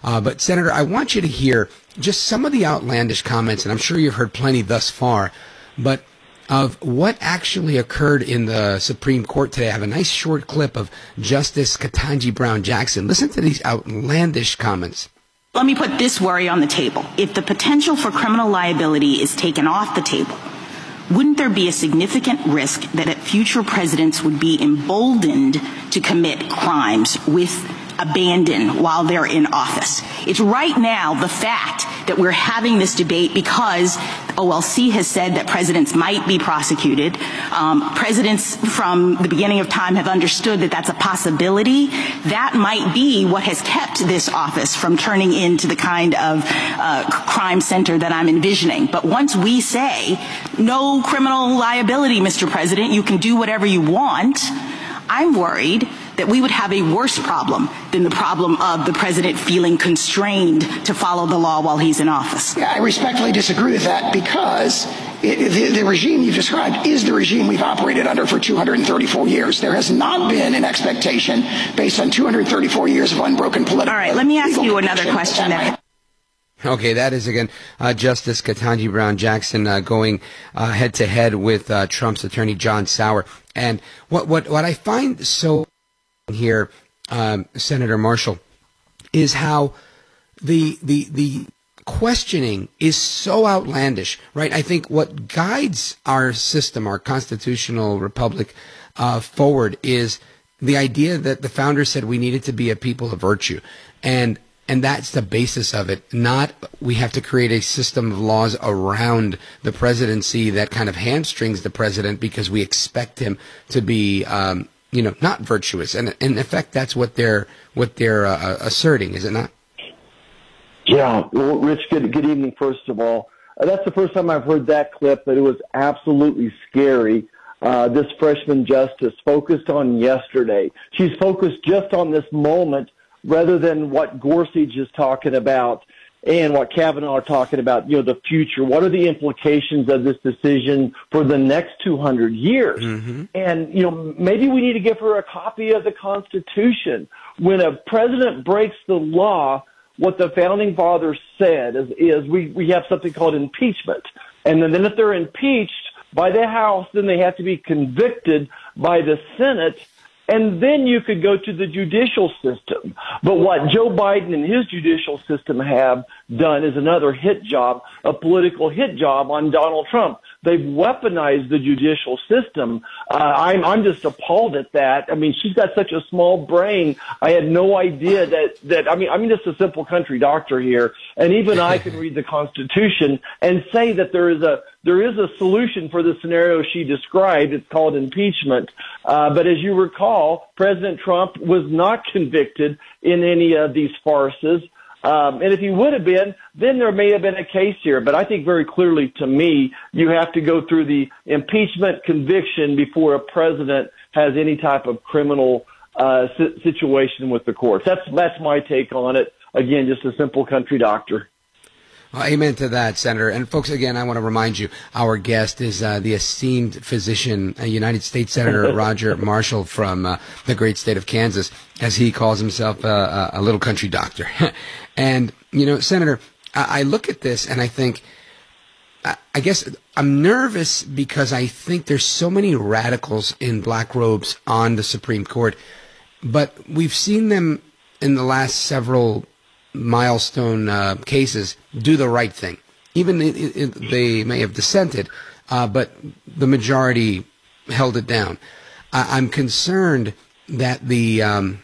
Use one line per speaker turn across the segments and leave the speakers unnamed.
But Senator, I want you to hear just some of the outlandish comments, and I'm sure you've heard plenty thus far, but of what actually occurred in the Supreme Court today. I have a nice short clip of Justice Ketanji Brown Jackson. Listen to these outlandish comments.
Let me put this worry on the table. If the potential for criminal liability is taken off the table, wouldn't there be a significant risk that future presidents would be emboldened to commit crimes with abandon while they're in office? It's right now the fact that we're having this debate because OLC has said that presidents might be prosecuted. Presidents from the beginning of time have understood that that's a possibility. That might be what has kept this office from turning into the kind of crime center that I'm envisioning. But once we say no criminal liability, Mr. President, you can do whatever you want, I'm worried that we would have a worse problem than the problem of the president feeling constrained to follow the law while he's in office.
Yeah, I respectfully disagree with that because the regime you've described is the regime we've operated under for 234 years. There has not been an expectation based on 234 years of unbroken political.
All right, let me ask you another question then.
Okay, that is, again, Justice Ketanji Brown Jackson going head-to-head with Trump's attorney, John Sauer. And what I find so here, Senator Marshall, is how the questioning is so outlandish, right? I think what guides our system, our constitutional republic, forward is the idea that the founders said we needed to be a people of virtue. And that's the basis of it, not we have to create a system of laws around the presidency that kind of hamstrings the president because we expect him to be, not virtuous. And in effect, that's what they're asserting, is it not?
Yeah. Well, Rich, good evening, first of all. That's the first time I've heard that clip, but it was absolutely scary. This freshman justice focused on yesterday. She's focused just on this moment rather than what Gorsuch is talking about and what Kavanaugh are talking about, the future. What are the implications of this decision for the next 200 years? Mm-hmm. And, maybe we need to give her a copy of the Constitution. When a president breaks the law, what the founding fathers said is we have something called impeachment. And then if they're impeached by the House, then they have to be convicted by the Senate. And then you could go to the judicial system. But what Joe Biden and his judicial system have done is another hit job, a political hit job on Donald Trump. They've weaponized the judicial system. I'm just appalled at that. I mean, she's got such a small brain. I had no idea that I'm just a simple country doctor here, and even I can read the Constitution and say that there is a solution for the scenario she described. It's called impeachment. But as you recall, President Trump was not convicted in any of these farces. And if he would have been, then there may have been a case here. But I think very clearly, to me, you have to go through the impeachment conviction before a president has any type of criminal situation with the courts. That's my take on it. Again, just a simple country doctor.
Amen to that, Senator. And folks, again, I want to remind you, our guest is the esteemed physician, United States Senator Roger Marshall from the great state of Kansas, as he calls himself a little country doctor. And, Senator, I look at this and I think, I guess I'm nervous because I think there's so many radicals in black robes on the Supreme Court, but we've seen them in the last several milestone cases do the right thing. Even they may have dissented, but the majority held it down. I'm concerned that the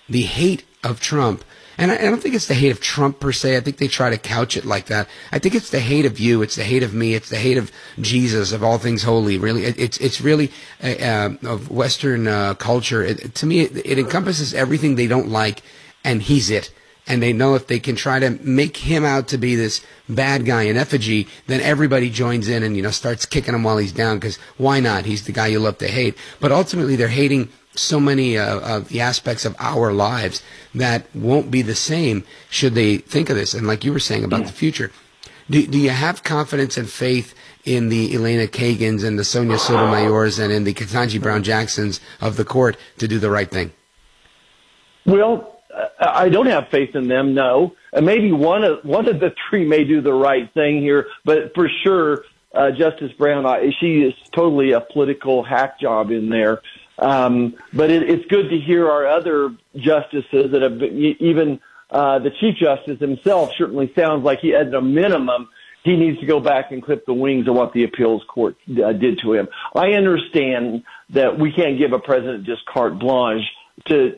hate of Trump, and I don't think it's the hate of Trump per se. I think they try to couch it like that. I think it's the hate of you. It's the hate of me. It's the hate of Jesus, of all things holy. Really, it's really of Western culture. To me, it encompasses everything they don't like, and he's it. And they know if they can try to make him out to be this bad guy in effigy, then everybody joins in and, starts kicking him while he's down, because why not? He's the guy you love to hate. But ultimately, they're hating so many of the aspects of our lives that won't be the same should they think of this. And like you were saying about the future, do you have confidence and faith in the Elena Kagans and the Sonia Sotomayors and in the Ketanji Brown Jacksons of the court to do the right thing?
Well, I don't have faith in them, no. And maybe one of the three may do the right thing here, but for sure, Justice Brown, she is totally a political hack job in there. But it's good to hear our other justices that have been, even the Chief Justice himself certainly sounds like he, at a minimum, he needs to go back and clip the wings of what the appeals court did to him. I understand that we can't give a president just carte blanche to,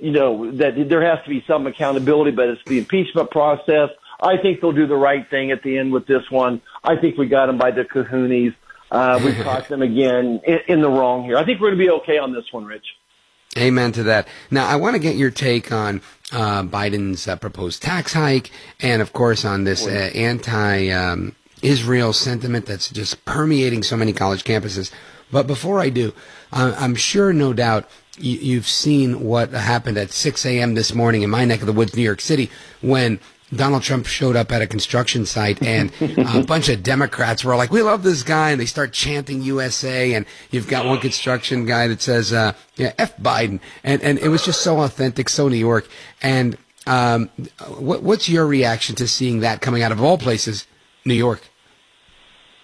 that there has to be some accountability, but it's the impeachment process. I think they'll do the right thing at the end with this one. I think we got them by the kahoonies. We caught them again in the wrong here. I think we're going to be okay on this one, Rich.
Amen to that. Now, I want to get your take on Biden's proposed tax hike and, of course, on this anti-Israel sentiment that's just permeating so many college campuses. But before I do, I'm sure, no doubt, you've seen what happened at 6 a.m. this morning in my neck of the woods, New York City, when Donald Trump showed up at a construction site and a bunch of Democrats were like, we love this guy, and they start chanting USA, and you've got one construction guy that says, F Biden, and it was just so authentic, so New York. And what's your reaction to seeing that coming out of all places, New York?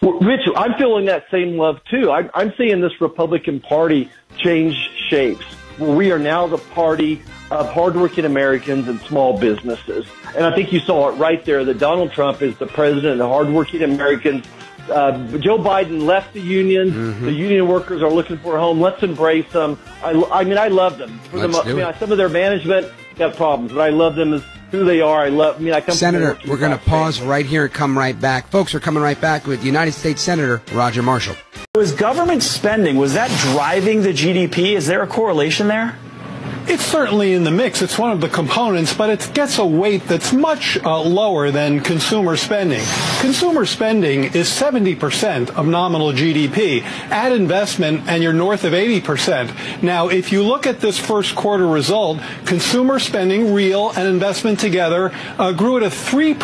Well, Rich, I'm feeling that same love, too. I'm seeing this Republican Party change shapes. We are now the party of hardworking Americans and small businesses. And I think you saw it right there that Donald Trump is the president of hardworking Americans. Joe Biden left the union. Mm-hmm. The union workers are looking for a home. Let's embrace them. I love them. Some of their management got problems, but I love them as who they are. I come
Senator, we're going to pause right here and come right back. Folks, we're coming right back with United States Senator Roger Marshall.
Was government spending, was that driving the GDP? Is there a correlation there?
It's certainly in the mix. It's one of the components, but it gets a weight that's much lower than consumer spending. Consumer spending is 70% of nominal GDP. Add investment, and you're north of 80%. Now, if you look at this first quarter result, consumer spending, real and investment together, grew at a 3%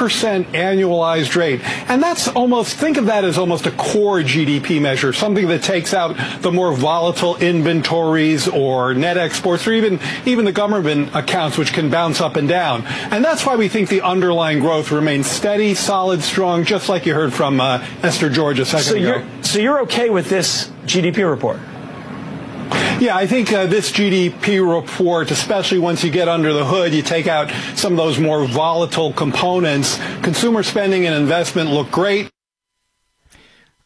annualized rate. And that's almost, think of that as almost a core GDP measure, something that takes out the more volatile inventories or net exports or even the government accounts, which can bounce up and down. And that's why we think the underlying growth remains steady, solid, strong, just like you heard from Esther George a second ago.
So you're okay with this GDP report?
Yeah, I think this GDP report, especially once you get under the hood, you take out some of those more volatile components. Consumer spending and investment look great.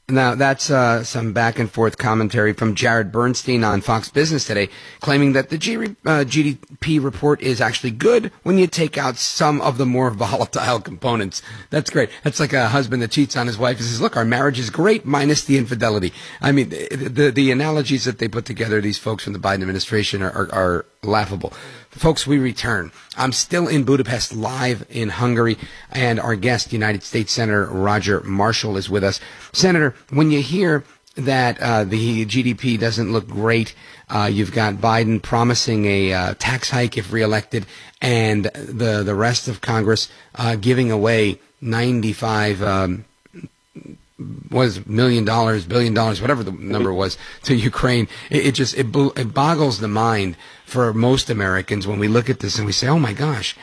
Now, that's some back-and-forth commentary from Jared Bernstein on Fox Business today, claiming that the GDP report is actually good when you take out some of the more volatile components. That's great. That's like a husband that cheats on his wife and says, look, our marriage is great minus the infidelity. I mean, the analogies that they put together, these folks from the Biden administration, are laughable. Folks, we return. I'm still in Budapest, live in Hungary, and our guest, United States Senator Roger Marshall, is with us. Senator, when you hear that the GDP doesn't look great, you've got Biden promising a tax hike if reelected, and the rest of Congress giving away $95 billion, whatever the number was, to Ukraine. It boggles the mind for most Americans when we look at this and we say, oh my gosh,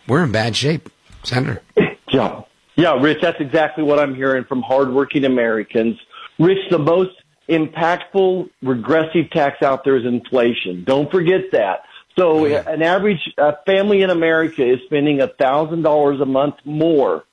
we're in bad shape, Senator.
Yeah, Rich, that's exactly what I'm hearing from hardworking Americans. Rich, the most impactful regressive tax out there is inflation. Don't forget that. So an average family in America is spending $1,000 a month more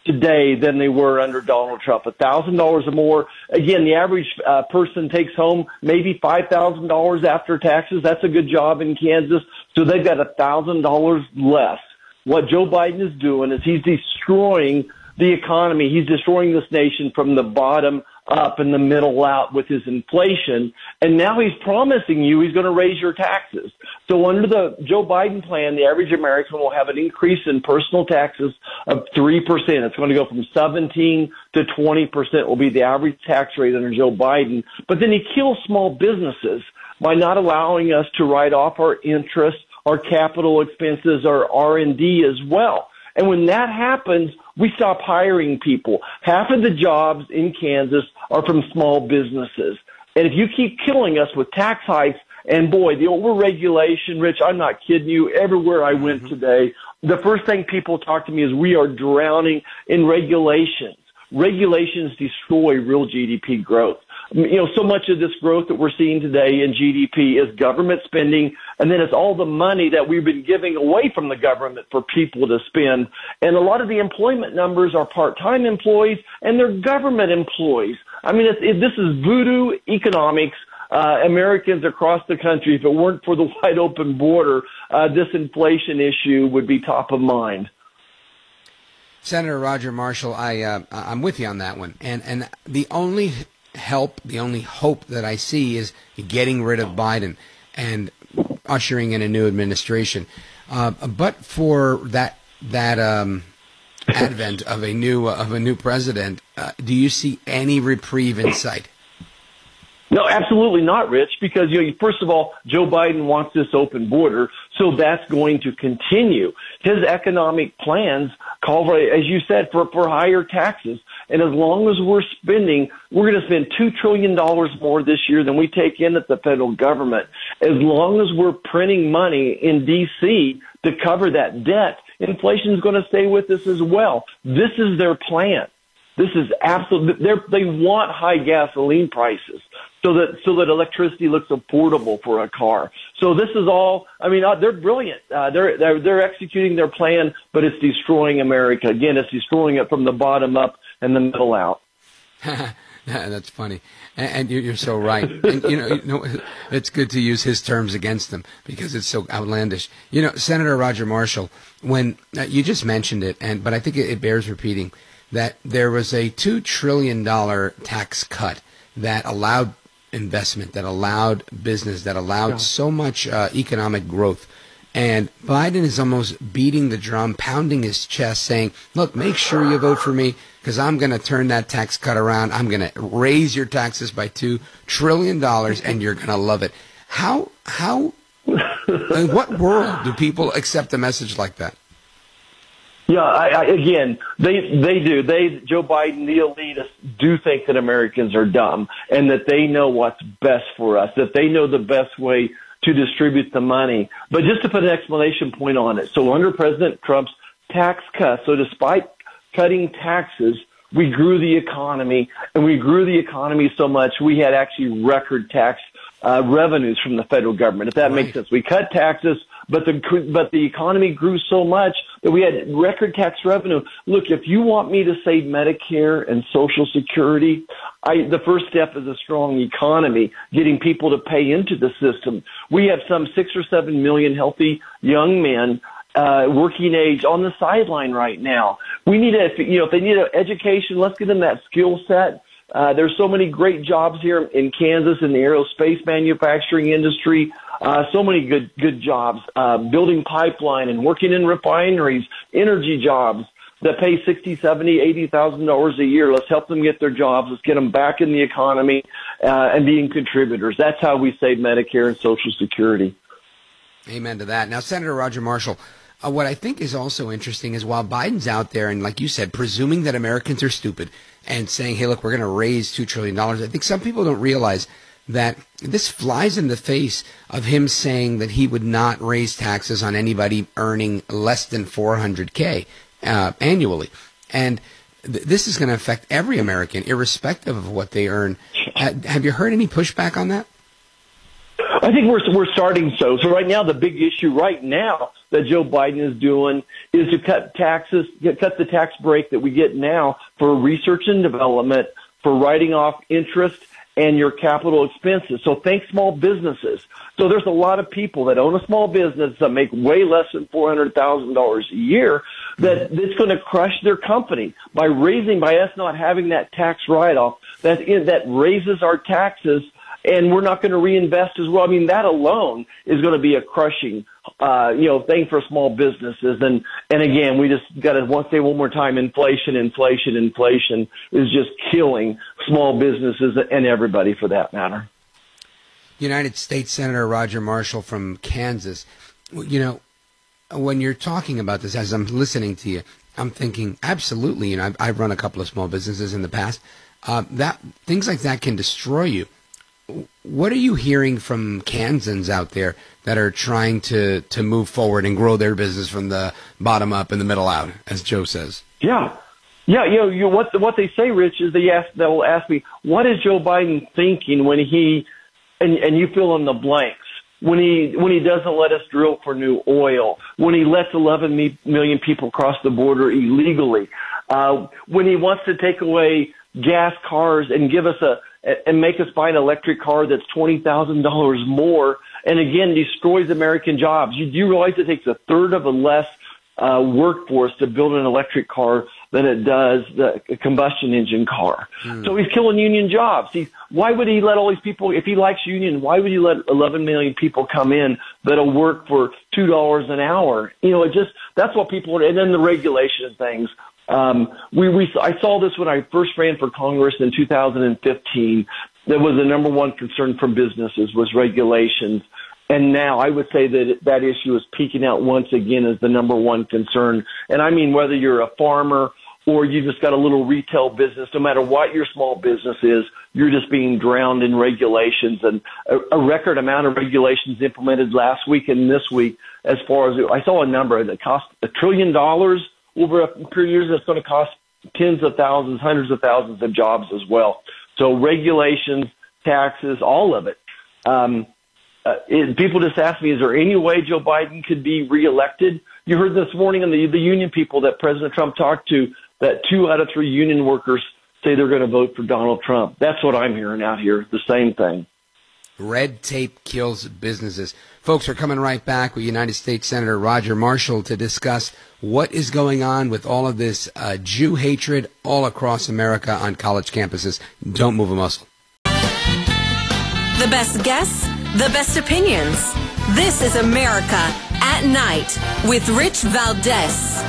today than they were under Donald Trump. $1,000 or more. Again, the average person takes home maybe $5,000 after taxes. That's a good job in Kansas. So they've got $1,000 less. What Joe Biden is doing is he's destroying the economy. He's destroying this nation from the bottom up and the middle out with his inflation. And now he's promising you he's going to raise your taxes. So under the Joe Biden plan, the average American will have an increase in personal taxes of 3%. It's going to go from 17 to 20% will be the average tax rate under Joe Biden. But then he kills small businesses by not allowing us to write off our interest, our capital expenses, our R&D as well. And when that happens, we stop hiring people. Half of the jobs in Kansas are from small businesses. And if you keep killing us with tax hikes And boy, the overregulation, Rich, I'm not kidding you. Everywhere I went today, the first thing people talk to me is we are drowning in regulations. Regulations destroy real GDP growth. So much of this growth that we're seeing today in GDP is government spending, and then it's all the money that we've been giving away from the government for people to spend. And a lot of the employment numbers are part-time employees, and they're government employees. I mean, this is voodoo economics. Americans across the country, if it weren't for the wide open border, this inflation issue would be top of mind.
Senator Roger Marshall, I'm with you on that one. And the only hope that I see is getting rid of Biden and ushering in a new administration. But for that advent of a new president, do you see any reprieve in sight?
No, absolutely not, Rich, because, first of all, Joe Biden wants this open border, so that's going to continue. His economic plans call for, as you said, for higher taxes. And as long as we're going to spend $2 trillion more this year than we take in at the federal government. As long as we're printing money in D.C. to cover that debt, inflation is going to stay with us as well. This is their plan. This is absolutely, they want high gasoline prices so that electricity looks affordable for a car. So this is all, they're brilliant. They're executing their plan, but it's destroying America. Again, it's destroying it from the bottom up and the middle out.
That's funny. And you're so right. And, it's good to use his terms against them because it's so outlandish. Senator Roger Marshall, when you just mentioned it, but I think it bears repeating, that there was a $2 trillion tax cut that allowed investment, that allowed business, that allowed so much economic growth. And Biden is almost beating the drum, pounding his chest, saying, look, make sure you vote for me because I'm going to turn that tax cut around. I'm going to raise your taxes by $2 trillion, and you're going to love it. How in what world do people accept a message like that?
Yeah, again, they do. Joe Biden, the elitists, do think that Americans are dumb and that they know what's best for us, that they know the best way to distribute the money. But just to put an explanation point on it, so under President Trump's tax cuts, so despite cutting taxes, we grew the economy, and we grew the economy so much we had actually record tax revenues from the federal government, if that makes sense. We cut taxes, but the economy grew so much that we had record tax revenue. Look, if you want me to save Medicare and Social Security, the first step is a strong economy, getting people to pay into the system. We have some 6 or 7 million healthy young men working age on the sideline right now. We need if they need an education, let's get them that skill set. There's so many great jobs here in Kansas in the aerospace manufacturing industry. So many good jobs, building pipeline and working in refineries, energy jobs that pay $60,000, $70,000, $80,000 a year. Let's help them get their jobs. Let's get them back in the economy and being contributors. That's how we save Medicare and Social Security.
Amen to that. Now, Senator Roger Marshall, what I think is also interesting is while Biden's out there and, like you said, presuming that Americans are stupid and saying, hey, look, we're going to raise $2 trillion, I think some people don't realize that this flies in the face of him saying that he would not raise taxes on anybody earning less than $400K annually. And this is going to affect every American, irrespective of what they earn. Have you heard any pushback on that?
I think we're starting so. So right now, the big issue right now that Joe Biden is doing is to cut taxes, cut the tax break that we get now for research and development, for writing off interest and your capital expenses. So think small businesses. So there's a lot of people that own a small business that make way less than $400,000 a year that it's going to crush their company by us not having that tax write-off that raises our taxes, and we're not going to reinvest as well. I mean, that alone is going to be a crushing, thing for small businesses. And again, we just got to say one more time, inflation is just killing small businesses and everybody for that matter.
United States Senator Roger Marshall from Kansas, when you're talking about this, as I'm listening to you, I'm thinking, absolutely, I've run a couple of small businesses in the past, that things like that can destroy you. what are you hearing from Kansans out there that are trying to move forward and grow their business from the bottom up and the middle out, as Joe says?
Yeah. Yeah, what they say, Rich, is they'll ask me, what is Joe Biden thinking when he, and you fill in the blanks, when he doesn't let us drill for new oil, when he lets 11 million people cross the border illegally, when he wants to take away gas cars and and make us buy an electric car that's $20,000 more, and again destroys American jobs. Do you realize it takes a third of a less workforce to build an electric car than it does the combustion engine car? So he's killing union jobs. Why would he let all these people, if he likes union, why would he let 11 million people come in that'll work for $2 an hour? That's what people are, and then the regulation things. I saw this when I first ran for Congress in 2015. That was the number one concern from businesses was regulations. And now I would say that issue is peaking out once again as the number one concern. And I mean, whether you're a farmer or you just got a little retail business, no matter what your small business is, you're just being drowned in regulations, and a record amount of regulations implemented last week and this week. As far as I saw a number that cost $1 trillion over a period of years, that's going to cost tens of thousands, hundreds of thousands of jobs as well. So regulations, taxes, all of it. People just ask me, is there any way Joe Biden could be reelected? You heard this morning on the union people that President Trump talked to, that 2 out of 3 union workers say they're going to vote for Donald Trump. That's what I'm hearing out here, the same thing.
Red tape kills businesses. Folks, are coming right back with United States Senator Roger Marshall to discuss what is going on with all of this Jew hatred all across America on college campuses. Don't move a muscle.
The best guests, the best opinions. This is America at Night with Rich Valdes.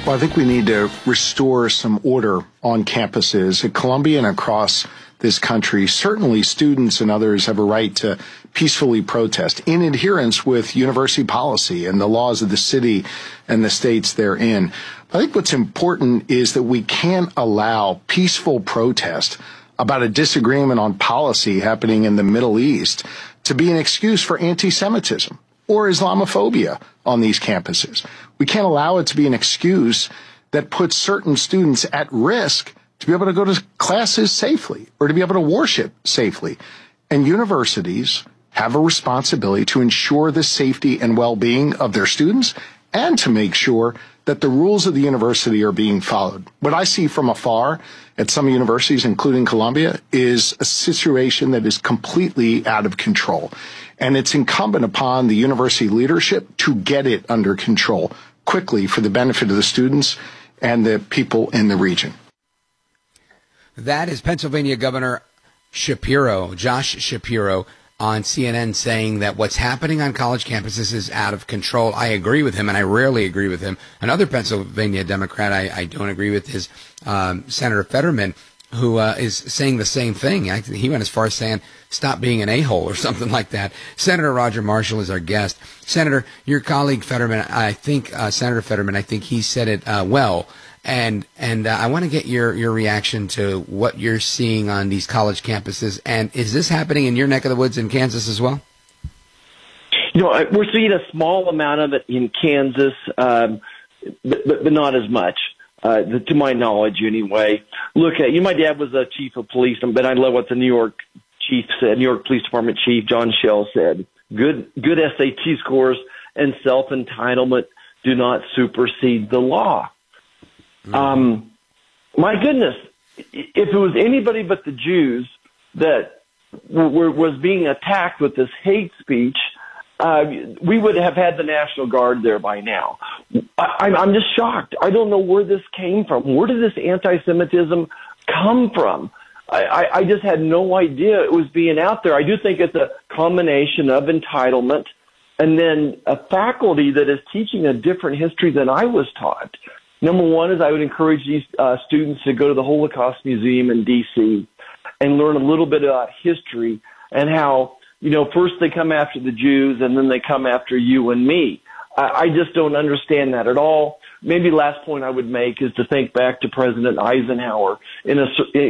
Well, I think we need to restore some order on campuses at Columbia and across this country. Certainly students and others have a right to peacefully protest in adherence with university policy and the laws of the city and the states they're in. I think what's important is that we can't allow peaceful protest about a disagreement on policy happening in the Middle East to be an excuse for anti-Semitism or Islamophobia on these campuses. We can't allow it to be an excuse that puts certain students at risk to be able to go to classes safely or to be able to worship safely. And universities have a responsibility to ensure the safety and well-being of their students and to make sure that the rules of the university are being followed. What I see from afar at some universities, including Columbia, is a situation that is completely out of control. And it's incumbent upon the university leadership to get it under control quickly for the benefit of the students and the people in the region.
That is Pennsylvania Governor Josh Shapiro, on CNN saying that what's happening on college campuses is out of control. I agree with him, and I rarely agree with him. Another Pennsylvania Democrat I don't agree with is Senator Fetterman, who is saying the same thing. He went as far as saying, stop being an a-hole or something like that. Senator Roger Marshall is our guest. Senator, your colleague Fetterman, Senator Fetterman, I think he said it well. And I want to get your reaction to what you're seeing on these college campuses. And is this happening in your neck of the woods in Kansas as well?
We're seeing a small amount of it in Kansas, but not as much, to my knowledge anyway. Look, my dad was a chief of police, but I love what the New York chief said, New York Police Department Chief John Schell said. Good SAT scores and self-entitlement do not supersede the law. My goodness, if it was anybody but the Jews that was being attacked with this hate speech, we would have had the National Guard there by now. I'm just shocked. I don't know where this came from. Where did this anti-Semitism come from? I just had no idea it was being out there. I do think it's a combination of entitlement and then a faculty that is teaching a different history than I was taught. Number one is I would encourage these students to go to the Holocaust Museum in D.C. and learn a little bit about history and how, first they come after the Jews and then they come after you and me. I just don't understand that at all. Maybe last point I would make is to think back to President Eisenhower,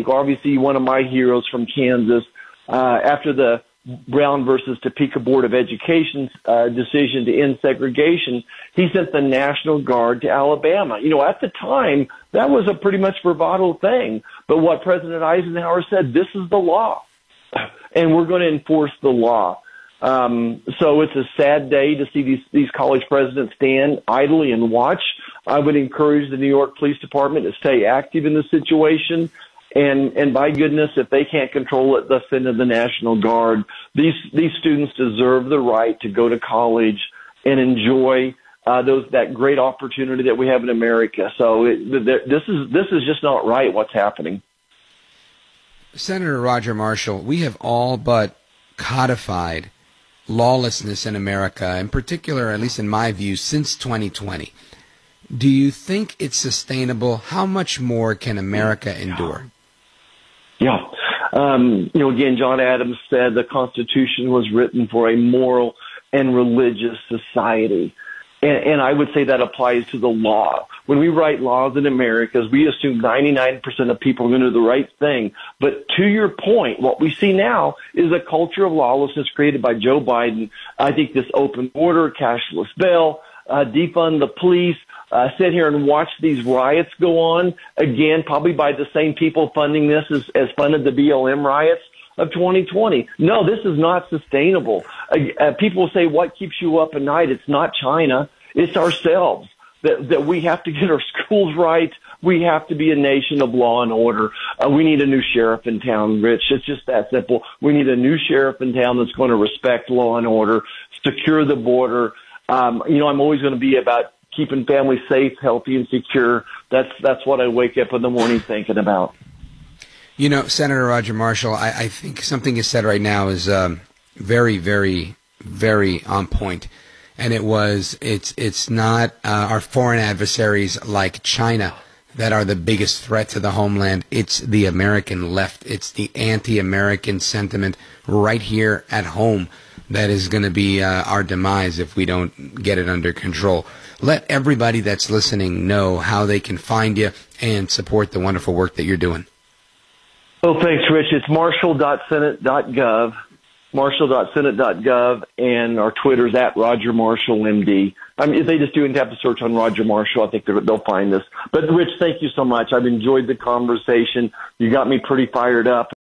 obviously one of my heroes from Kansas, after the Brown versus Topeka Board of Education's decision to end segregation, he sent the National Guard to Alabama. At the time, that was a pretty much bravado thing. But what President Eisenhower said, this is the law, and we're going to enforce the law. So it's a sad day to see these college presidents stand idly and watch. I would encourage the New York Police Department to stay active in the situation. And by goodness, if they can't control it, they'll send in the National Guard. These students deserve the right to go to college and enjoy that great opportunity that we have in America. So this is just not right. What's happening?
Senator Roger Marshall, we have all but codified lawlessness in America, in particular, at least in my view, since 2020. Do you think it's sustainable? How much more can America endure?
Yeah. Again, John Adams said the Constitution was written for a moral and religious society. And I would say that applies to the law. When we write laws in America, we assume 99% of people are going to do the right thing. But to your point, what we see now is a culture of lawlessness created by Joe Biden. I think this open border, cashless bill, defund the police, sit here and watch these riots go on, again, probably by the same people funding this as funded the BLM riots of 2020. No, this is not sustainable. People say, what keeps you up at night? It's not China. It's ourselves. That we have to get our schools right. We have to be a nation of law and order. We need a new sheriff in town, Rich. It's just that simple. We need a new sheriff in town that's going to respect law and order, secure the border. I'm always going to be about keeping families safe, healthy, and secure. That's what I wake up in the morning thinking about.
Senator Roger Marshall, I think something you said right now is very, very, very on point. And it's not our foreign adversaries like China that are the biggest threat to the homeland. It's the American left. It's the anti-American sentiment right here at home that is going to be our demise if we don't get it under control. Let everybody that's listening know how they can find you and support the wonderful work that you're doing.
Oh, thanks, Rich. It's marshall.senate.gov, marshall.senate.gov, and our Twitter's at Roger Marshall, MD. If they just do and tap the search on Roger Marshall, I think they'll find us. But, Rich, thank you so much. I've enjoyed the conversation. You got me pretty fired up.